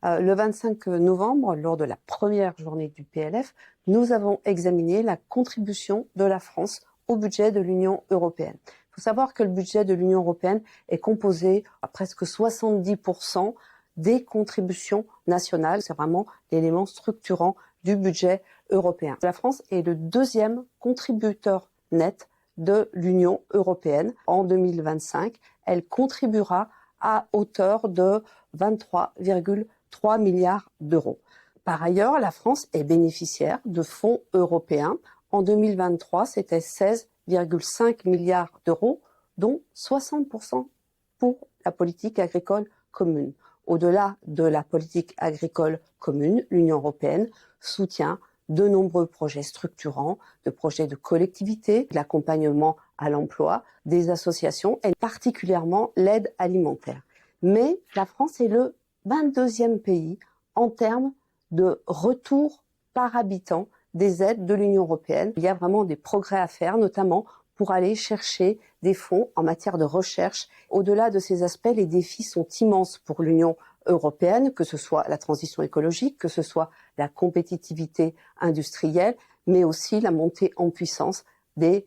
Le 25 novembre, lors de la première journée du PLF, nous avons examiné la contribution de la France au budget de l'Union européenne. Il faut savoir que le budget de l'Union européenne est composé à presque 70% des contributions nationales. C'est vraiment l'élément structurant du budget européen. La France est le deuxième contributeur net de l'Union européenne. En 2025, elle contribuera à hauteur de 23,3 milliards d'euros. Par ailleurs, la France est bénéficiaire de fonds européens. En 2023, c'était 16,5 milliards d'euros, dont 60% pour la politique agricole commune. Au-delà de la politique agricole commune, l'Union européenne soutient de nombreux projets structurants, de projets de collectivités, de l'accompagnement à l'emploi, des associations et particulièrement l'aide alimentaire. Mais la France est le 22e pays en termes de retour par habitant des aides de l'Union européenne. Il y a vraiment des progrès à faire, notamment pour aller chercher des fonds en matière de recherche. Au-delà de ces aspects, les défis sont immenses pour l'Union européenne, que ce soit la transition écologique, que ce soit la compétitivité industrielle, mais aussi la montée en puissance des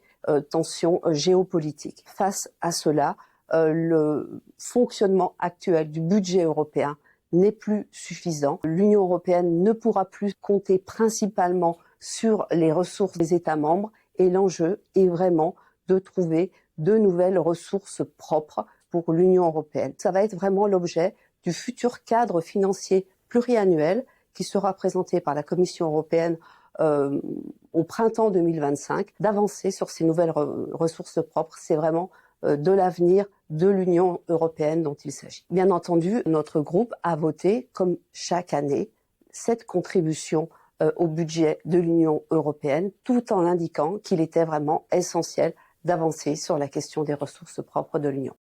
tensions géopolitiques. Face à cela, le fonctionnement actuel du budget européen n'est plus suffisant. L'Union européenne ne pourra plus compter principalement sur les ressources des États membres et l'enjeu est vraiment de trouver de nouvelles ressources propres pour l'Union européenne. Ça va être vraiment l'objet du futur cadre financier pluriannuel qui sera présenté par la Commission européenne au printemps 2025, d'avancer sur ces nouvelles ressources propres. C'est vraiment de l'avenir de l'Union européenne dont il s'agit. Bien entendu, notre groupe a voté, comme chaque année, cette contribution au budget de l'Union européenne, tout en indiquant qu'il était vraiment essentiel d'avancer sur la question des ressources propres de l'Union.